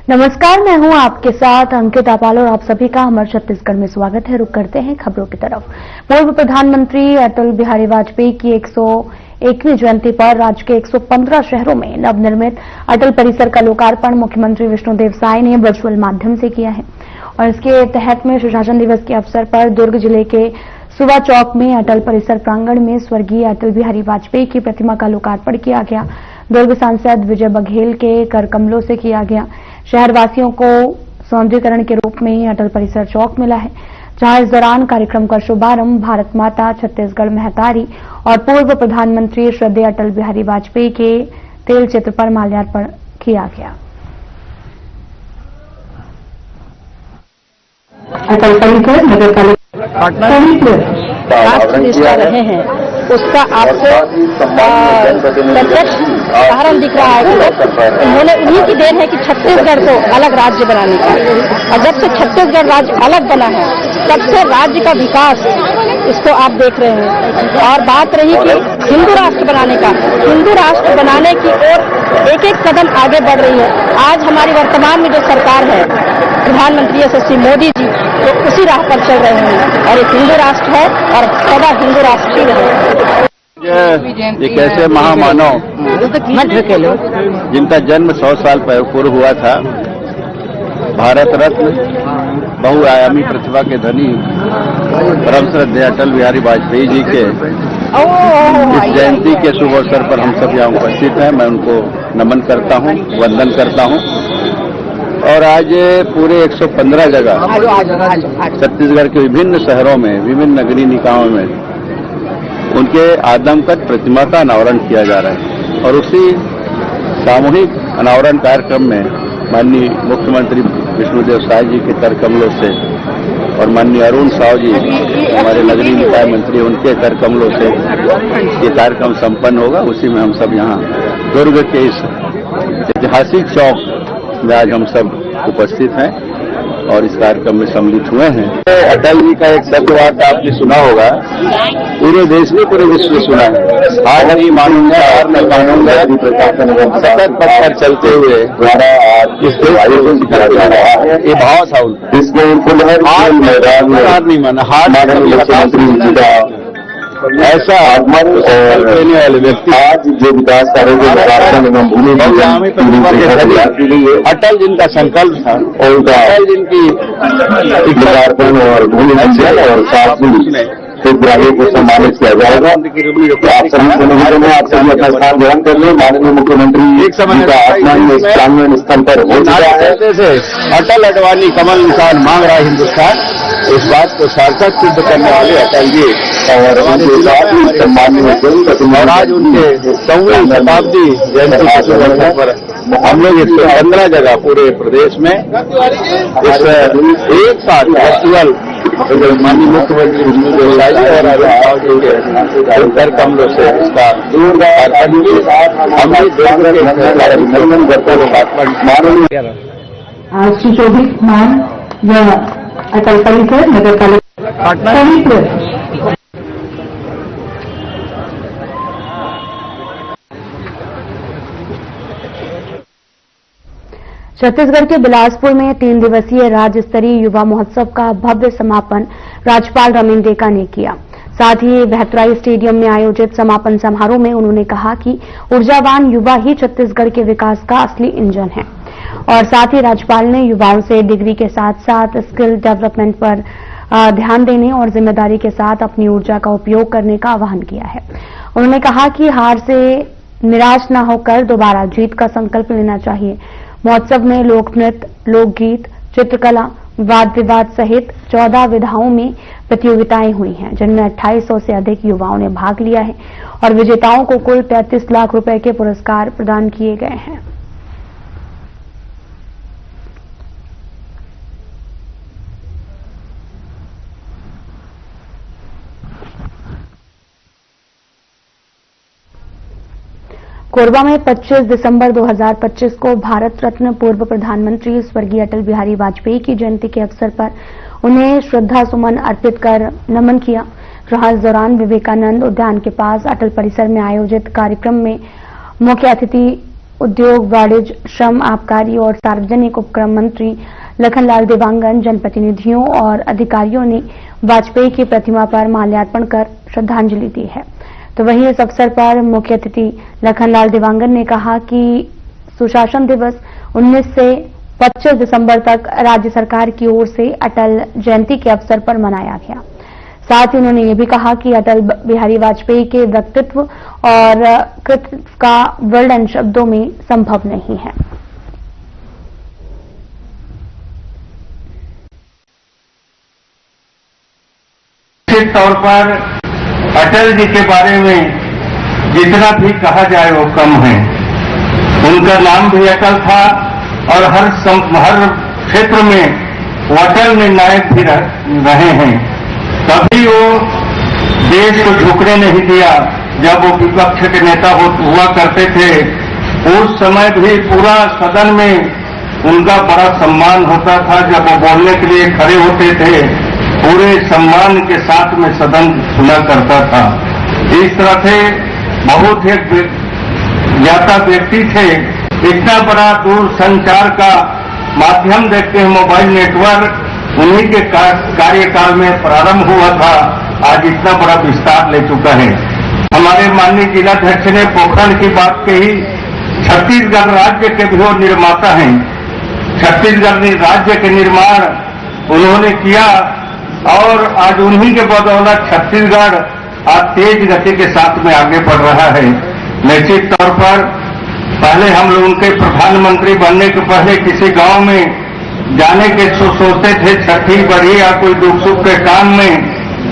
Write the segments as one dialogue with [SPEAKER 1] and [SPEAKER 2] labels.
[SPEAKER 1] नमस्कार, मैं हूं आपके साथ अंकिता पाल और आप सभी का हमारे छत्तीसगढ़ में स्वागत है। रुक करते हैं खबरों की तरफ। पूर्व प्रधानमंत्री अटल बिहारी वाजपेयी की 101वीं जयंती पर राज्य के 115 शहरों में नवनिर्मित अटल परिसर का लोकार्पण मुख्यमंत्री विष्णुदेव साय ने वर्चुअल माध्यम से किया है। और इसके तहत में सुशासन दिवस के अवसर पर दुर्ग जिले के सुबह चौक में अटल परिसर प्रांगण में स्वर्गीय अटल बिहारी वाजपेयी की प्रतिमा का लोकार्पण किया गया। दुर्ग सांसद विजय बघेल के कर कमलों से किया गया। शहरवासियों को सौंदर्यीकरण के रूप में अटल परिसर चौक मिला है, जहां इस दौरान कार्यक्रम का शुभारंभ भारत माता, छत्तीसगढ़ महतारी और पूर्व प्रधानमंत्री श्रद्धेय अटल बिहारी वाजपेयी के तेल चित्र पर माल्यार्पण किया गया।
[SPEAKER 2] अटल परिसर नगर पालिका रहे हैं, उसका आपको प्रत्यक्ष उदाहरण दिख रहा है कि उन्होंने उन्हीं की देन है कि छत्तीसगढ़ को अलग राज्य बनाने का। और जब से छत्तीसगढ़ राज्य अलग बना है तब से राज्य का विकास इसको आप देख रहे हैं। और बात रही कि हिंदू राष्ट्र बनाने का, हिंदू राष्ट्र बनाने की ओर एक एक कदम आगे बढ़ रही है। आज हमारी वर्तमान में जो सरकार है, प्रधानमंत्री यशस्वी मोदी जी, तो उसी राह पर चल रहे हैं और एक हिंदू राष्ट्र है और सदा हिंदू राष्ट्र ही रहे।
[SPEAKER 3] एक ऐसे महामानव जिनका जन्म 100 साल पूर्व हुआ था, भारत रत्न बहुआयामी प्रतिभा के धनी परम श्रद्धेय अटल बिहारी वाजपेयी जी के इस जयंती के शुभ अवसर पर हम सब यहाँ उपस्थित हैं। मैं उनको नमन करता हूँ, वंदन करता हूँ। और आज पूरे 115 जगह छत्तीसगढ़ के विभिन्न शहरों में, विभिन्न नगरीय निकायों में उनके आदमकद प्रतिमा का अनावरण किया जा रहा है। और उसी सामूहिक अनावरण कार्यक्रम में माननीय मुख्यमंत्री विष्णुदेव साय जी के कर कमलों से और माननीय अरुण साव जी, हमारे नगरीय निकाय मंत्री, उनके कर कमलों से ये कार्यक्रम संपन्न होगा। उसी में हम सब यहाँ दुर्ग के इस ऐतिहासिक चौक में आज हम सब उपस्थित हैं और इस कार्यक्रम में सम्मिलित हुए हैं। अटल जी का एक शब्द वाक्य आपने सुना होगा, पूरे देश ने, पूरे विश्व में सुना है, हार नहीं मानूंगा, हार नहीं मानूंगा, सतत पथ पर चलते हुए इस देश को सिखाया जा रहा है। ये भाव था उनका, हार नहीं माना, हार ऐसा संकल्प लेने वाले व्यक्ति आज जो विकास कार्य अटल जिनका संकल्प था, अटल जिनकी और भूमि और हितग्राहियों को सम्मानित किया जाएगा। आप सभी में आप सभी अपना स्थान ग्रहण कर लें। माननीय मुख्यमंत्री एक समय प्रांगण स्थल पर हो चुका है। अटल अडवाणी कमल निशान मांग रहा है हिंदुस्तान, इस बात को सार्थक सिद्ध करने वाले अटल जी और आज उनके 100वीं शताब्दी जयंती के शुभ अवसर पर हम लोग 115 जगह पूरे प्रदेश में इस एक साथ वर्चुअल माननीय मुख्यमंत्री विष्णुदेव साय जी और अरुण साव जी के कर कमलों से इसका
[SPEAKER 2] आज सुशोभित मान यह अटल परिसर नगर पालिका
[SPEAKER 1] छत्तीसगढ़ के बिलासपुर में 3 दिवसीय राज्य स्तरीय युवा महोत्सव का भव्य समापन राज्यपाल रमेन डेका ने किया। साथ ही भैतराई स्टेडियम में आयोजित समापन समारोह में उन्होंने कहा कि ऊर्जावान युवा ही छत्तीसगढ़ के विकास का असली इंजन है। और साथ ही राज्यपाल ने युवाओं से डिग्री के साथ साथ स्किल डेवलपमेंट पर ध्यान देने और जिम्मेदारी के साथ अपनी ऊर्जा का उपयोग करने का आह्वान किया है। उन्होंने कहा कि हार से निराश न होकर दोबारा जीत का संकल्प लेना चाहिए। महोत्सव में लोक नृत्य, लोकगीत, चित्रकला, वाद विवाद सहित 14 विधाओं में प्रतियोगिताएं हुई हैं, जिनमें 2800 से अधिक युवाओं ने भाग लिया है और विजेताओं को कुल 33 लाख रुपए के पुरस्कार प्रदान किए गए हैं। कोरबा में 25 दिसंबर 2025 को भारत रत्न पूर्व प्रधानमंत्री स्वर्गीय अटल बिहारी वाजपेयी की जयंती के अवसर पर उन्हें श्रद्धा सुमन अर्पित कर नमन किया। जहां इस दौरान विवेकानंद उद्यान के पास अटल परिसर में आयोजित कार्यक्रम में मुख्य अतिथि उद्योग, वाणिज्य, श्रम, आबकारी और सार्वजनिक उपक्रम मंत्री लखनलाल देवांगन, जनप्रतिनिधियों और अधिकारियों ने वाजपेयी की प्रतिमा पर माल्यार्पण कर श्रद्धांजलि दी है। तो वहीं इस अवसर पर मुख्य अतिथि लखनलाल देवांगन ने कहा कि सुशासन दिवस 19 से 25 दिसंबर तक राज्य सरकार की ओर से अटल जयंती के अवसर पर मनाया गया। साथ ही उन्होंने ये भी कहा कि अटल बिहारी वाजपेयी के व्यक्तित्व और कृतित्व का वर्णन शब्दों में संभव नहीं है।
[SPEAKER 4] निश्चित तौर पर अटल जी के बारे में जितना भी कहा जाए वो कम है। उनका नाम भी अटल था और हर क्षेत्र में वो अटल निर्णायक भी रहे हैं। कभी वो देश को झुकने नहीं दिया। जब वो विपक्ष के नेता हुआ करते थे उस समय भी पूरा सदन में उनका बड़ा सम्मान होता था। जब वो बोलने के लिए खड़े होते थे पूरे सम्मान के साथ में सदन सुना करता था। इस तरह से बहुत एक ज्ञाता व्यक्ति थे। इतना बड़ा दूरसंचार का माध्यम देखते हैं मोबाइल नेटवर्क उन्हीं के कार्यकाल में प्रारंभ हुआ था। आज इतना बड़ा विस्तार ले चुका है। हमारे माननीय जिलाध्यक्ष ने पोखरण की बात कही। छत्तीसगढ़ राज्य के भी वो निर्माता हैं। छत्तीसगढ़ राज्य के निर्माण उन्होंने किया और आज उन्हीं के बदौलत छत्तीसगढ़ आज तेज गति के साथ में आगे बढ़ रहा है। निश्चित तौर पर पहले हम लोग उनके प्रधानमंत्री बनने के पहले किसी गांव में जाने के सोचते थे छठी बढ़ी या कोई दुख सुख के काम में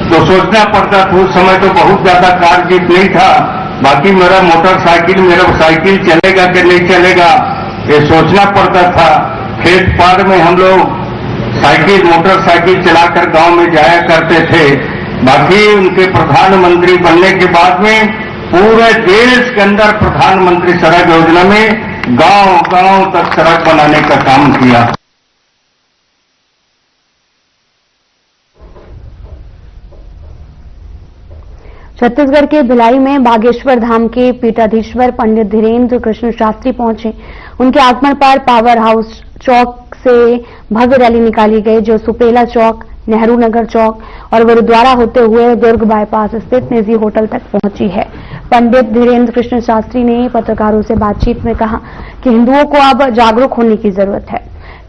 [SPEAKER 4] तो सोचना पड़ता था। उस समय तो बहुत ज्यादा कार जीप नहीं था। बाकी मेरा मोटरसाइकिल मेरा साइकिल चलेगा कि नहीं चलेगा ये सोचना पड़ता था। खेत पार में हम लोग साइकिल मोटरसाइकिल चलाकर गांव में जाया करते थे। बाकी उनके प्रधानमंत्री बनने के बाद में पूरे देश के अंदर प्रधानमंत्री सड़क योजना में गांव-गांव तक सड़क बनाने का काम किया।
[SPEAKER 1] छत्तीसगढ़ के भिलाई में बागेश्वर धाम के पीठाधीश्वर पंडित धीरेन्द्र कृष्ण शास्त्री पहुंचे। उनके आगमन पर पावर हाउस चौक से भव्य रैली निकाली गई जो सुपेला चौक, नेहरू नगर चौक और गुरुद्वारा होते हुए दुर्ग बाईपास स्थित निजी होटल तक पहुंची है। पंडित धीरेन्द्र कृष्ण शास्त्री ने पत्रकारों से बातचीत में कहा कि हिंदुओं को अब जागरूक होने की जरूरत है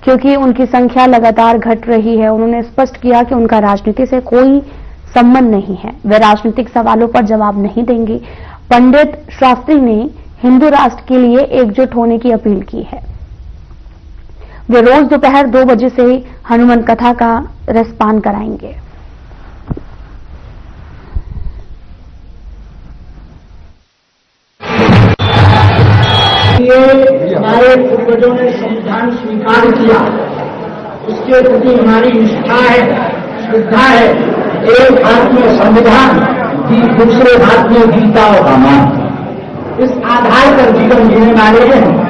[SPEAKER 1] क्योंकि उनकी संख्या लगातार घट रही है। उन्होंने स्पष्ट किया कि उनका राजनीति से कोई संबंध नहीं है, वे राजनीतिक सवालों पर जवाब नहीं देंगे। पंडित शास्त्री ने हिंदू राष्ट्र के लिए एकजुट होने की अपील की है। वे रोज दोपहर 2 बजे से हनुमान कथा का रसपान कराएंगे।
[SPEAKER 5] हमारे पूर्वजों ने संविधान स्वीकार किया, उसके प्रति हमारी निष्ठा है, श्रद्धा है। एक हाथ में संविधान, दूसरे हाथ में गीता और रामायण। इस आधार पर जीवन जीने वाले हैं।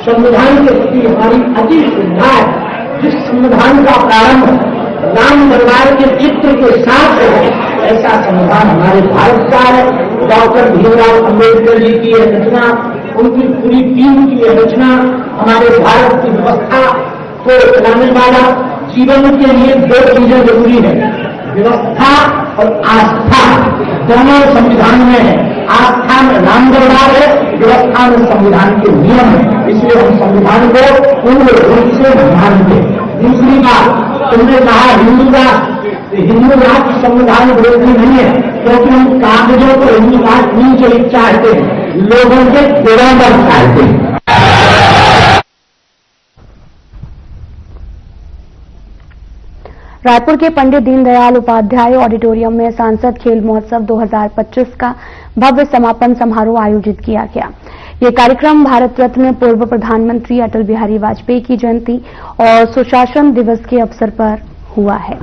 [SPEAKER 5] संविधान के प्रति हमारी अति श्रद्धा है। जिस संविधान का प्रारंभ राम दरबार के चित्र के साथ है ऐसा संविधान हमारे भारत का है। डॉक्टर भीमराव अम्बेडकर जी की यह रचना, उनकी पूरी टीम की यह रचना हमारे भारत की व्यवस्था को चलाने वाला। जीवन के लिए 2 चीजें जरूरी है, व्यवस्था और आस्था। दोनों संविधान में है। आस्था में राम दरबार है, व्यवस्था में संविधान के नियम है। इसलिए हम संविधान को पूर्ण रूप से मानते। दूसरी बात, तुमने कहा हिंदू राष्ट्र, हिंदू राष्ट्र संविधान विरोधी नहीं है क्योंकि हम कागजों को हिंदू राष्ट्र नहीं चाहते हैं, लोगों के दिलों पर चाहते हैं।
[SPEAKER 1] रायपुर के पंडित दीनदयाल उपाध्याय ऑडिटोरियम में सांसद खेल महोत्सव 2025 का भव्य समापन समारोह आयोजित किया गया। ये कार्यक्रम भारत रत्न पूर्व प्रधानमंत्री अटल बिहारी वाजपेयी की जयंती और सुशासन दिवस के अवसर पर हुआ है।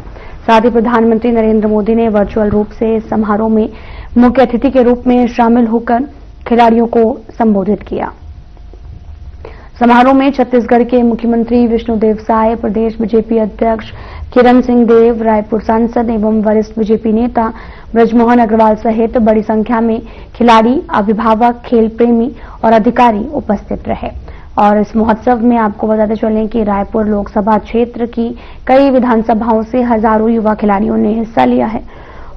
[SPEAKER 1] साथ ही प्रधानमंत्री नरेंद्र मोदी ने वर्चुअल रूप से समारोह में मुख्य अतिथि के रूप में शामिल होकर खिलाड़ियों को संबोधित किया। समारोह में छत्तीसगढ़ के मुख्यमंत्री विष्णुदेव साय, प्रदेश बीजेपी अध्यक्ष किरण सिंह देव, रायपुर सांसद एवं वरिष्ठ बीजेपी नेता ब्रजमोहन अग्रवाल सहित बड़ी संख्या में खिलाड़ी, अभिभावक, खेल प्रेमी और अधिकारी उपस्थित रहे। और इस महोत्सव में आपको बताते चलें कि रायपुर लोकसभा क्षेत्र की कई विधानसभाओं से हजारों युवा खिलाड़ियों ने हिस्सा लिया है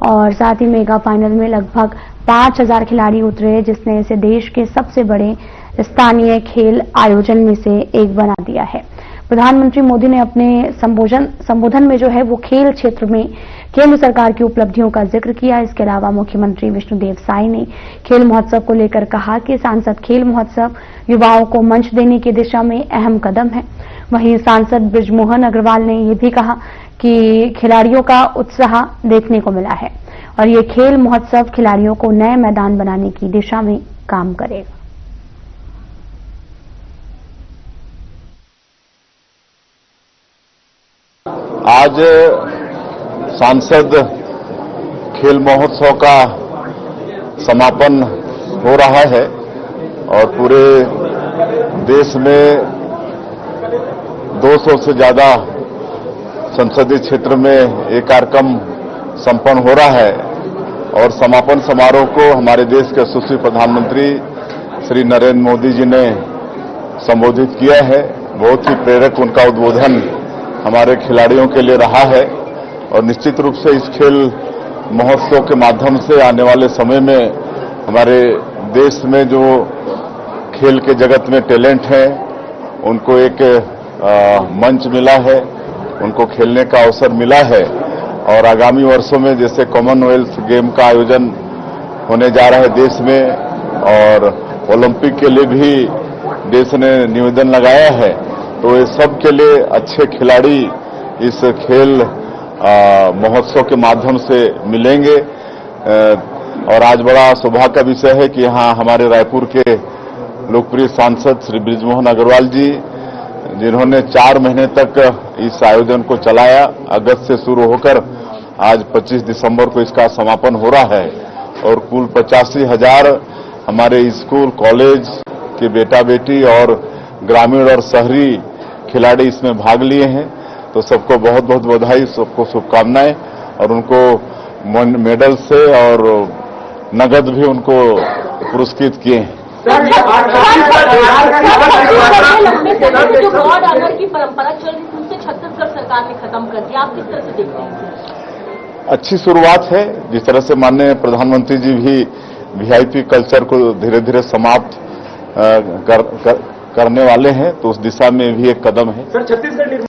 [SPEAKER 1] और साथ ही मेगा फाइनल में लगभग 5000 खिलाड़ी उतरे, जिसने इसे देश के सबसे बड़े स्थानीय खेल आयोजन में से एक बना दिया है। प्रधानमंत्री मोदी ने अपने संबोधन में जो है वो खेल क्षेत्र में केंद्र सरकार की उपलब्धियों का जिक्र किया। इसके अलावा मुख्यमंत्री विष्णुदेव साय ने खेल महोत्सव को लेकर कहा कि सांसद खेल महोत्सव युवाओं को मंच देने की दिशा में अहम कदम है। वहीं सांसद बृजमोहन अग्रवाल ने यह भी कहा कि खिलाड़ियों का उत्साह देखने को मिला है और ये खेल महोत्सव खिलाड़ियों को नए मैदान बनाने की दिशा में काम करेगा।
[SPEAKER 6] आज सांसद खेल महोत्सव का समापन हो रहा है और पूरे देश में 200 से ज्यादा संसदीय क्षेत्र में ये कार्यक्रम संपन्न हो रहा है और समापन समारोह को हमारे देश के यशस्वी प्रधानमंत्री श्री नरेंद्र मोदी जी ने संबोधित किया है। बहुत ही प्रेरक उनका उद्बोधन हमारे खिलाड़ियों के लिए रहा है और निश्चित रूप से इस खेल महोत्सव के माध्यम से आने वाले समय में हमारे देश में जो खेल के जगत में टैलेंट है उनको एक मंच मिला है, उनको खेलने का अवसर मिला है और आगामी वर्षों में जैसे कॉमनवेल्थ गेम का आयोजन होने जा रहा है देश में और ओलंपिक के लिए भी देश ने निवेदन लगाया है, तो ये सब के लिए अच्छे खिलाड़ी इस खेल महोत्सव के माध्यम से मिलेंगे। और आज बड़ा सौभाग्य का विषय है कि यहाँ हमारे रायपुर के लोकप्रिय सांसद श्री बृजमोहन अग्रवाल जी, जिन्होंने 4 महीने तक इस आयोजन को चलाया, अगस्त से शुरू होकर आज 25 दिसंबर को इसका समापन हो रहा है और कुल 85,000 हमारे स्कूल कॉलेज के बेटा बेटी और ग्रामीण और शहरी खिलाड़ी इसमें भाग लिए हैं। तो सबको बहुत बहुत बधाई, सबको शुभकामनाएं और उनको मेडल से और नगद भी उनको पुरस्कृत किए हैं।
[SPEAKER 2] जो गॉड ऑर्डर की परंपरा चल रही थी उसे छत्तीसगढ़ सरकार ने खत्म कर दिया, आप किस तरह से देखते हैं?
[SPEAKER 6] अच्छी शुरुआत है। जिस तरह से माननीय प्रधानमंत्री जी भी वीआईपी कल्चर को धीरे धीरे समाप्त करने वाले हैं, तो उस दिशा में भी एक कदम है।
[SPEAKER 7] सर, छत्तीसगढ़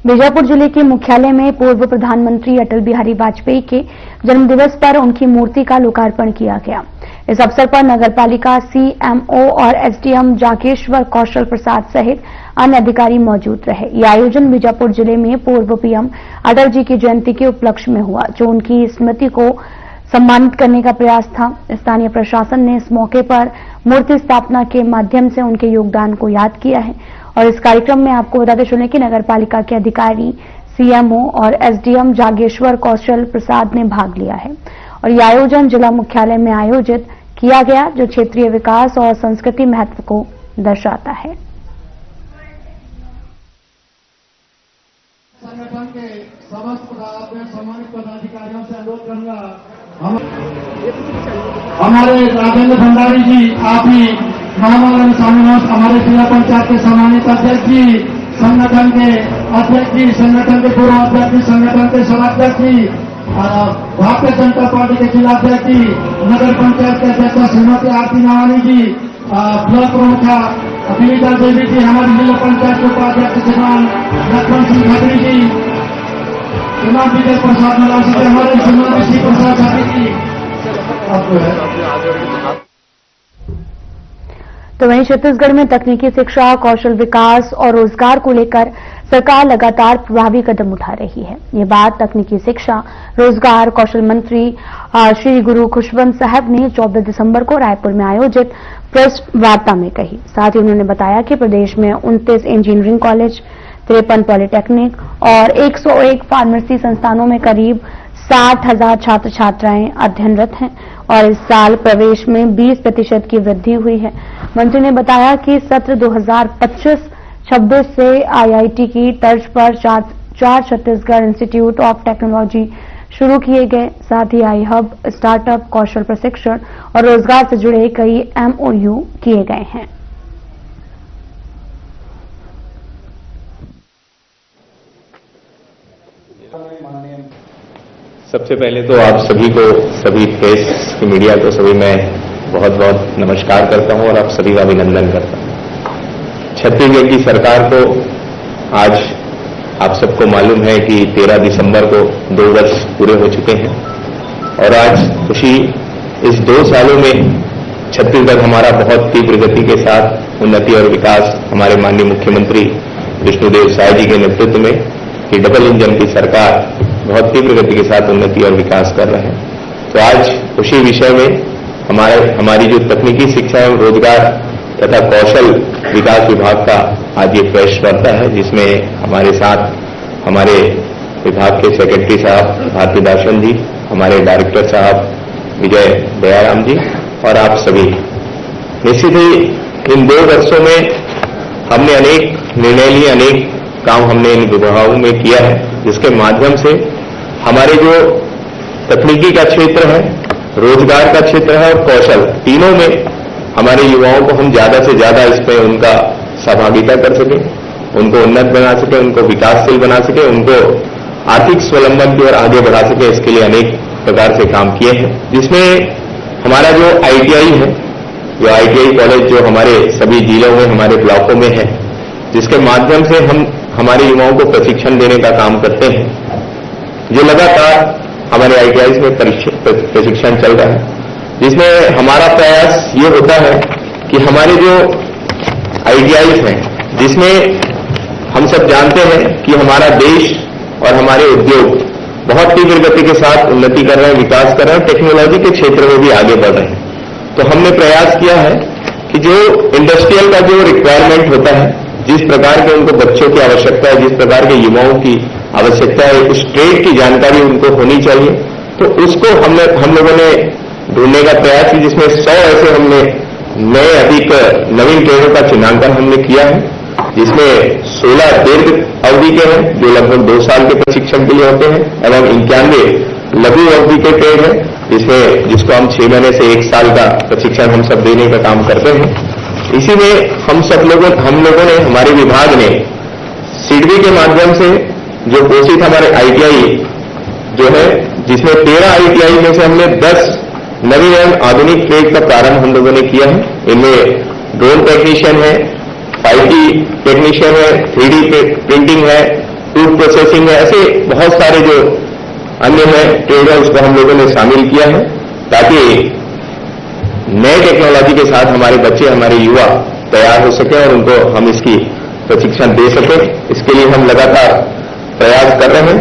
[SPEAKER 1] बीजापुर जिले के मुख्यालय में पूर्व प्रधानमंत्री अटल बिहारी वाजपेयी के जन्मदिवस पर उनकी मूर्ति का लोकार्पण किया गया। इस अवसर पर नगरपालिका सीएमओ और एसडीएम जागेश्वर कौशल प्रसाद सहित अन्य अधिकारी मौजूद रहे। यह आयोजन बीजापुर जिले में पूर्व पीएम अटल जी की जयंती के उपलक्ष्य में हुआ, जो उनकी स्मृति को सम्मानित करने का प्रयास था। स्थानीय प्रशासन ने इस मौके पर मूर्ति स्थापना के माध्यम से उनके योगदान को याद किया है और इस कार्यक्रम में आपको बताते चलें कि नगरपालिका के अधिकारी सीएमओ और एसडीएम जागेश्वर कौशल प्रसाद ने भाग लिया है और यह आयोजन जिला मुख्यालय में आयोजित किया गया, जो क्षेत्रीय विकास और संस्कृति महत्व को दर्शाता है।
[SPEAKER 5] संगठन के समस्त सम्मानित पदाधिकारियों से अनुरोध करूंगा, हमारे राजेंद्र भंडारी जी, आप ही महामंडल स्वामीनाथ, हमारे जिला पंचायत के सम्मानित अध्यक्ष जी, संगठन के अध्यक्ष जी, संगठन के पूर्व अध्यक्ष जी, संगठन के सभाध्यक्ष जी, भारतीय जनता पार्टी के जिला अध्यक्ष जी, नगर पंचायत के अध्यक्ष श्रीमती आरती नावानी जी, ब्लॉक प्रमुख विनीता देवी जी, हमारे जिला पंचायत के उपाध्यक्ष श्रीमान लक्ष्मण सिंह खत्री जी, श्रीमान विजय प्रसाद मलासी जी, हमारे श्रीमान श्री प्रसाद खत्री जी।
[SPEAKER 1] तो वहीं छत्तीसगढ़ में तकनीकी शिक्षा, कौशल विकास और रोजगार को लेकर सरकार लगातार प्रभावी कदम उठा रही है। ये बात तकनीकी शिक्षा, रोजगार, कौशल मंत्री श्री गुरु खुशवंत साहब ने 24 दिसंबर को रायपुर में आयोजित प्रेस वार्ता में कही। साथ ही उन्होंने बताया कि प्रदेश में 29 इंजीनियरिंग कॉलेज, 53 पॉलिटेक्निक और 101 फार्मेसी संस्थानों में करीब 60,000 छात्र छात्राएं अध्ययनरत हैं और इस साल प्रवेश में 20% की वृद्धि हुई है। मंत्री ने बताया कि सत्र 2025-26 से आईआईटी की तर्ज पर चार छत्तीसगढ़ इंस्टीट्यूट ऑफ टेक्नोलॉजी शुरू किए गए। साथ ही आई हब, स्टार्टअप, कौशल प्रशिक्षण और रोजगार से जुड़े कई एमओयू किए गए हैं।
[SPEAKER 7] सबसे पहले तो आप सभी को, सभी प्रेस की मीडिया को सभी मैं बहुत बहुत नमस्कार करता हूं और आप सभी का अभिनंदन करता हूं। छत्तीसगढ़ की सरकार को आज आप सबको मालूम है कि 13 दिसंबर को 2 वर्ष पूरे हो चुके हैं और आज खुशी इस 2 सालों में छत्तीसगढ़ हमारा बहुत तीव्र गति के साथ उन्नति और विकास हमारे माननीय मुख्यमंत्री विष्णुदेव साय जी के नेतृत्व में कि डबल इंजन की सरकार बहुत तीव्र गति के साथ उन्नति और विकास कर रहे हैं। तो आज उसी विषय में हमारी जो तकनीकी शिक्षा एवं रोजगार तथा कौशल विकास विभाग का आज ये प्रेस वार्ता है, जिसमें हमारे साथ हमारे विभाग के सेक्रेटरी साहब भारतीदासन जी, हमारे डायरेक्टर साहब विजय दयाराम जी और आप सभी। निश्चित ही इन 2 वर्षों में हमने अनेक निर्णय लिए, अनेक काम हमने इन विभागों में किया है, जिसके माध्यम से हमारे जो तकनीकी का क्षेत्र है, रोजगार का क्षेत्र है और कौशल, तीनों में हमारे युवाओं को हम ज्यादा से ज्यादा इसमें उनका सहभागिता कर सके, उनको उन्नत बना सके, उनको विकासशील बना सके, उनको आर्थिक स्वावलंबन की ओर आगे बढ़ा सके। इसके लिए अनेक प्रकार से काम किए हैं, जिसमें हमारा जो आईटीआई है, जो आईटीआई कॉलेज जो हमारे सभी जिलों में, हमारे ब्लॉकों में है, जिसके माध्यम से हम हमारे युवाओं को प्रशिक्षण देने का काम करते हैं, जो लगातार हमारे आईटीआई में प्रशिक्षण चल रहा है, जिसमें हमारा प्रयास ये होता है कि हमारे जो आईटीआई हैं, जिसमें हम सब जानते हैं कि हमारा देश और हमारे उद्योग बहुत तीव्र गति के साथ उन्नति कर रहे हैं, विकास कर रहे हैं, टेक्नोलॉजी के क्षेत्र में भी आगे बढ़ रहे हैं। तो हमने प्रयास किया है कि जो इंडस्ट्रियल का जो रिक्वायरमेंट होता है, जिस प्रकार के उनको बच्चों की आवश्यकता है, जिस प्रकार के युवाओं की आवश्यकता है, उस ट्रेड की जानकारी उनको होनी चाहिए, तो उसको हम लोगों ने ढूंढने का प्रयास की, जिसमें 100 ऐसे हमने नए अधिक नवीन ट्रेडों का चिन्हांकन हमने किया है, जिसमें 16 दीर्घ अवधि के हैं जो लगभग 2 साल के प्रशिक्षण के लिए होते हैं, एवं 91 लघु अवधि के ट्रेड है, जिसको हम 6 महीने से 1 साल का प्रशिक्षण हम सब देने का काम करते हैं। इसी में हम लोगों ने, हमारे विभाग ने सिडबी के माध्यम से जो घोषित हमारे आईटीआई जो है, जिसमें 13 आईटीआई में से हमने 10 नवीन एवं आधुनिक ट्रेड का प्रारंभ हम लोगों ने किया है। इनमें ड्रोन टेक्नीशियन है, 5G टेक्नीशियन है, 3D प्रिंटिंग है, फूड प्रोसेसिंग है, ऐसे बहुत सारे जो अन्य है ट्रेड है, उसको हम लोगों ने शामिल किया है, ताकि नए टेक्नोलॉजी के साथ हमारे बच्चे, हमारे युवा तैयार हो सके और उनको हम इसकी प्रशिक्षण दे सके। इसके लिए हम लगातार प्रयास कर रहे हैं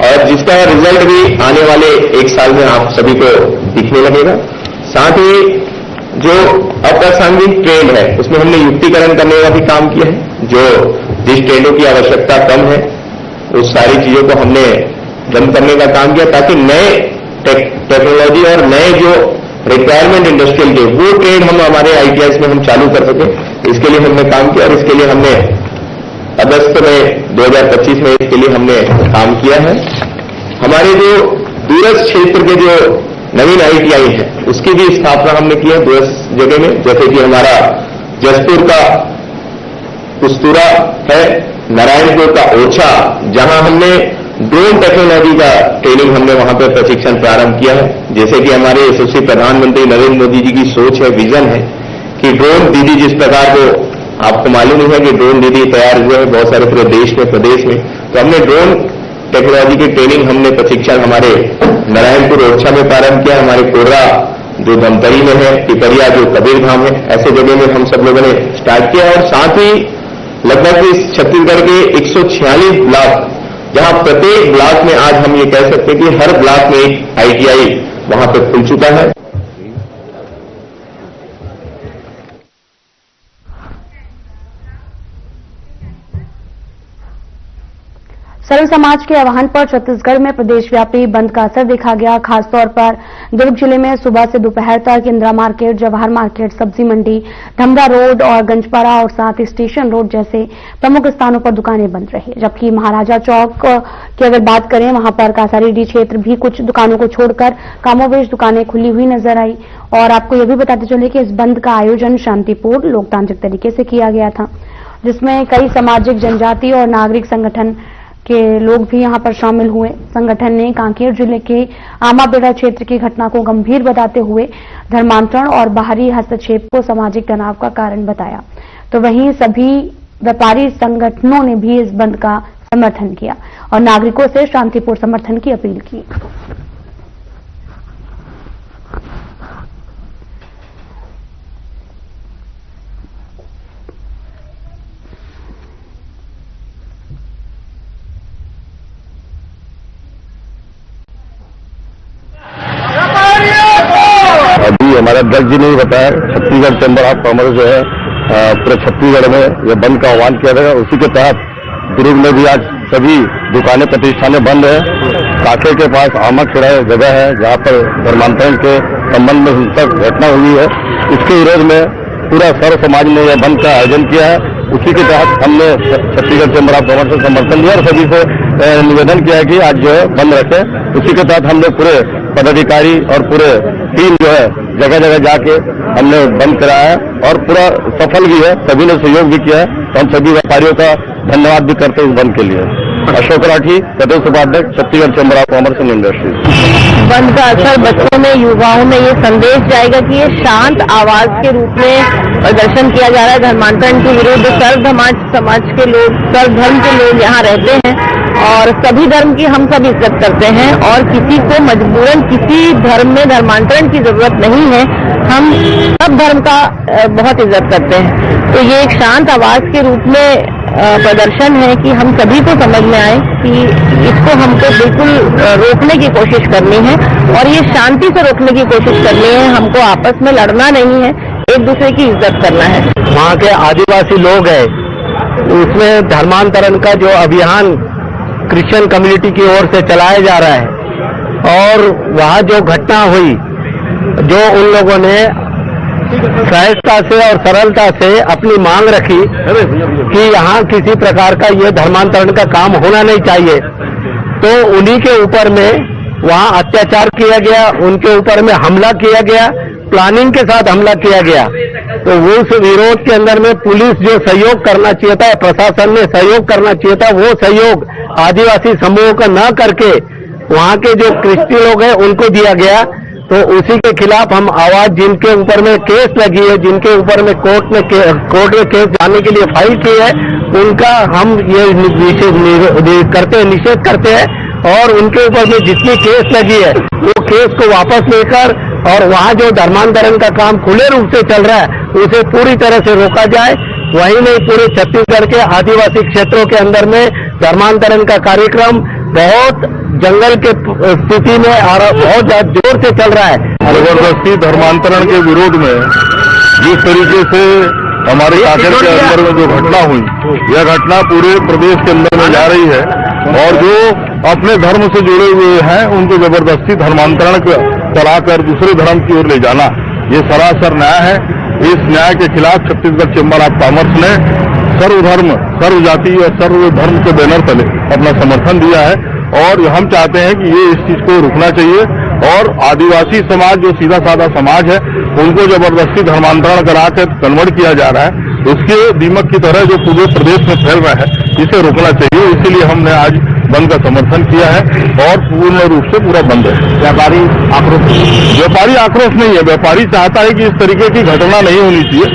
[SPEAKER 7] और जिसका रिजल्ट भी आने वाले 1 साल में आप सभी को दिखने लगेगा। साथ ही जो अप्रासंगिक ट्रेड है, उसमें हमने युक्तिकरण करने का भी काम किया है। जो जिस ट्रेडों की आवश्यकता कम है, उस सारी चीजों को हमने बंद करने का काम किया, ताकि नए टेक्नोलॉजी और नए जो रिक्वायरमेंट इंडस्ट्रियल के, वो ट्रेड हम हमारे आईटीआई में हम चालू कर सके। इसके लिए हमने काम किया और इसके लिए हमने अगस्त में 2025 में इसके लिए हमने काम किया है। हमारे जो दूरस्थ क्षेत्र के जो नवीन आईटीआई है, उसकी भी स्थापना हमने की है दूरस्थ जगह में, जैसे कि हमारा जसपुर का कुस्तुरा है, नारायणपुर का ओछा, जहां हमने ड्रोन टेक्नोलॉजी का ट्रेनिंग हमने वहां पर प्रशिक्षण प्रारंभ किया है। जैसे कि हमारे यशस्वी प्रधानमंत्री नरेंद्र मोदी जी की सोच है, विजन है कि ड्रोन दीदी, जिस प्रकार को आपको मालूम ही है कि ड्रोन दीदी तैयार हुए हैं बहुत सारे पूरे देश में, प्रदेश में, तो हमने ड्रोन टेक्नोलॉजी की ट्रेनिंग, हमने प्रशिक्षण हमारे नारायणपुर ओरछा में प्रारंभ किया, हमारे कोर्रा जो धमतरी में है, पिपरिया जो कबीरधाम है, ऐसे जगह में हम सब लोगों ने स्टार्ट किया। और साथ ही लगभग इस छत्तीसगढ़ के 146 ब्लॉक, जहां प्रत्येक ब्लॉक में आज हम ये कह सकते हैं कि हर ब्लॉक में एक आईटीआई वहां पर खुल चुका है।
[SPEAKER 1] सरल समाज के आह्वान पर छत्तीसगढ़ में प्रदेशव्यापी बंद का असर देखा गया। खासतौर पर दुर्ग जिले में सुबह से दोपहर तक इंदिरा मार्केट, जवाहर मार्केट, सब्जी मंडी, धमरा रोड और गंजपारा और साथ ही स्टेशन रोड जैसे प्रमुख स्थानों पर दुकानें बंद रही। जबकि महाराजा चौक की अगर बात करें, वहां पर कासारेड्डी क्षेत्र भी कुछ दुकानों को छोड़कर कामोवेश दुकानें खुली हुई नजर आई। और आपको यह भी बताते चले कि इस बंद का आयोजन शांतिपूर्ण लोकतांत्रिक तरीके से किया गया था, जिसमें कई सामाजिक, जनजातीय और नागरिक संगठन के लोग भी यहां पर शामिल हुए। संगठन ने कांकेर जिले के आमाबेड़ा क्षेत्र की घटना को गंभीर बताते हुए धर्मांतरण और बाहरी हस्तक्षेप को सामाजिक तनाव का कारण बताया। तो वहीं सभी व्यापारी संगठनों ने भी इस बंद का समर्थन किया और नागरिकों से शांतिपूर्ण समर्थन की अपील की।
[SPEAKER 3] अभी हमारा अध्यक्ष जी ने बताया, छत्तीसगढ़ चैम्बर ऑफ कॉमर्स जो है पूरे छत्तीसगढ़ में ये बंद का आह्वान किया गया। उसी के तहत दुर्ग में भी आज सभी दुकानें, प्रतिष्ठानें बंद है। कांकेर के पास आमाखेड़ा जगह है जहां पर धर्मांतरण के संबंध में हिंसक घटना हुई है। इसके विरोध में पूरा सर्व समाज ने यह बंद का आयोजन किया है। उसी के तहत हमने छत्तीसगढ़ चैम्बर ऑफ कॉमर्स से समर्थन दिया और सभी से निवेदन किया कि आज जो है बंद रखें। उसी के तहत हम लोग पूरे पदाधिकारी और पूरे टीम जो है जगह जगह जाके हमने बंद कराया है और पूरा सफल भी है। सभी ने सहयोग भी किया है, तो हम सभी व्यापारियों का धन्यवाद भी करते हैं इस बंद के लिए। अशोक राठी, प्रदेश उपाध्यक्ष, Chhattisgarh chamber of commerce and industries.
[SPEAKER 2] बंद का असर बच्चों में, युवाओं में ये संदेश जाएगा कि ये शांत आवाज के रूप में प्रदर्शन किया जा रहा है धर्मांतरण के विरुद्ध। सर्व समाज के लोग, सर्व धर्म के लोग यहाँ रहते हैं और सभी धर्म की हम सब इज्जत करते हैं और किसी को मजबूरन किसी धर्म में धर्मांतरण की जरूरत नहीं है। हम सब धर्म का बहुत इज्जत करते हैं। तो ये एक शांत आवाज के रूप में प्रदर्शन है कि हम सभी को समझ में आए कि इसको हमको बिल्कुल रोकने की कोशिश करनी है और ये शांति से रोकने की कोशिश करनी है। हमको आपस में लड़ना नहीं है, एक दूसरे की इज्जत करना है।
[SPEAKER 8] वहाँ के आदिवासी लोग हैं, उसमें धर्मांतरण का जो अभियान क्रिश्चियन कम्युनिटी की ओर से चलाया जा रहा है और वहाँ जो घटना हुई, जो उन लोगों ने सहजता से और सरलता से अपनी मांग रखी कि यहाँ किसी प्रकार का ये धर्मांतरण का काम होना नहीं चाहिए, तो उन्हीं के ऊपर में वहाँ अत्याचार किया गया, उनके ऊपर में हमला किया गया, प्लानिंग के साथ हमला किया गया। तो उस विरोध के अंदर में पुलिस जो सहयोग करना चाहिए था, प्रशासन ने सहयोग करना चाहिए था, वो सहयोग आदिवासी समूह का न करके वहाँ के जो क्रिश्चियन लोग हैं उनको दिया गया। तो उसी के खिलाफ हम आवाज, जिनके ऊपर में केस लगी है, जिनके ऊपर में कोर्ट में केस जाने के लिए फाइल की है, उनका हम ये निषेध करते हैं और उनके ऊपर में जितनी केस लगी है वो केस को वापस लेकर और वहाँ जो धर्मांतरण का काम खुले रूप से चल रहा है उसे पूरी तरह से रोका जाए। वहीं नहीं, पूरे छत्तीसगढ़ के आदिवासी क्षेत्रों के अंदर में धर्मांतरण का कार्यक्रम बहुत जंगल के स्थिति में और बहुत जोर से चल रहा है।
[SPEAKER 6] जबरदस्ती धर्मांतरण के विरोध में जिस तरीके से हमारे कांकेर के अंदर में जो घटना हुई, यह घटना पूरे प्रदेश के अंदर में जा रही है और जो अपने धर्म से जुड़े हुए हैं उनको जबरदस्ती धर्मांतरण कराकर दूसरे धर्म की ओर ले जाना, ये सरासर न्याय है। इस न्याय के खिलाफ छत्तीसगढ़ चैम्बर ऑफ कॉमर्स ने सर्वधर्म, सर्व जाति और सर्व धर्म के बैनर तले अपना समर्थन दिया है और हम चाहते हैं कि ये इस चीज को रुकना चाहिए और आदिवासी समाज जो सीधा साधा समाज है उनको जबरदस्ती धर्मांतरण कराकर कन्वर्ट किया जा रहा है, उसके दीमक की तरह जो पूरे प्रदेश में फैल रहा है, इसे रोकना चाहिए। इसीलिए हमने आज बंद का समर्थन किया है और पूर्ण रूप से पूरा बंद है। व्यापारी आक्रोश नहीं है, व्यापारी चाहता है कि इस तरीके की घटना नहीं होनी चाहिए,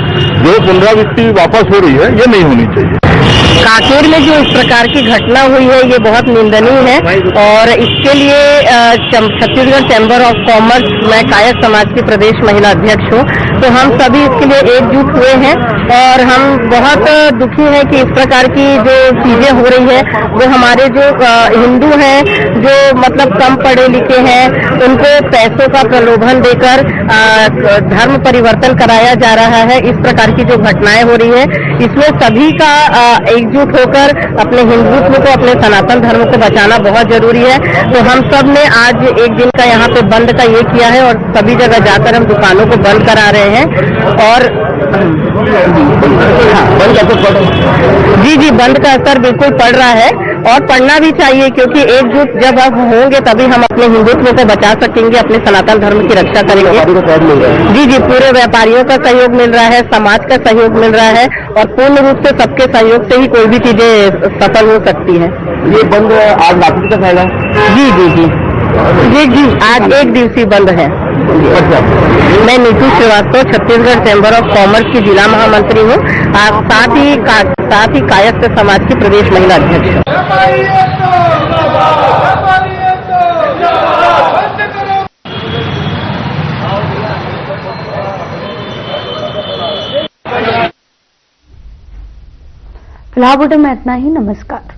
[SPEAKER 6] जो पुनरावृत्ति वापस हो रही है ये नहीं होनी चाहिए।
[SPEAKER 2] कांकेर में जो इस प्रकार की घटना हुई है ये बहुत निंदनीय है और इसके लिए छत्तीसगढ़ चैम्बर ऑफ कॉमर्स, मैं कायस्थ समाज की प्रदेश महिला अध्यक्ष हूँ, तो हम सभी इसके लिए एकजुट हुए हैं और हम बहुत दुखी हैं कि इस प्रकार की जो चीजें हो रही है वो हमारे जो हिंदू हैं, जो मतलब कम पढ़े लिखे हैं, उनको पैसों का प्रलोभन देकर धर्म परिवर्तन कराया जा रहा है। इस प्रकार की जो घटनाएं हो रही है, इसमें सभी का एकजुट होकर अपने हिंदुत्व को, अपने सनातन धर्म को बचाना बहुत जरूरी है। तो हम सब ने आज एक दिन का यहाँ पे बंद का ये किया है और सभी जगह जाकर हम दुकानों को बंद करा रहे हैं और जी बंद का असर बिल्कुल पड़ रहा है और पढ़ना भी चाहिए, क्योंकि एकजुट जब हम होंगे तभी हम अपने हिंदुत्व को बचा सकेंगे, अपने सनातन धर्म की रक्षा करेंगे। जी पूरे व्यापारियों का सहयोग मिल रहा है, समाज का सहयोग मिल रहा है और पूर्ण रूप से सबके सहयोग से ही कोई भी चीजें सफल हो सकती है।
[SPEAKER 8] ये बंद आज रात्रि तक आएगा?
[SPEAKER 2] जी आज एक दिवसीय बंद है। मैं Neetu Srivastava, Chhattisgarh chamber of commerce की जिला महामंत्री हूँ, साथ ही कायस्थ समाज की प्रदेश महिला अध्यक्ष।
[SPEAKER 1] फिलहाल बुलेटिन में इतना ही। नमस्कार।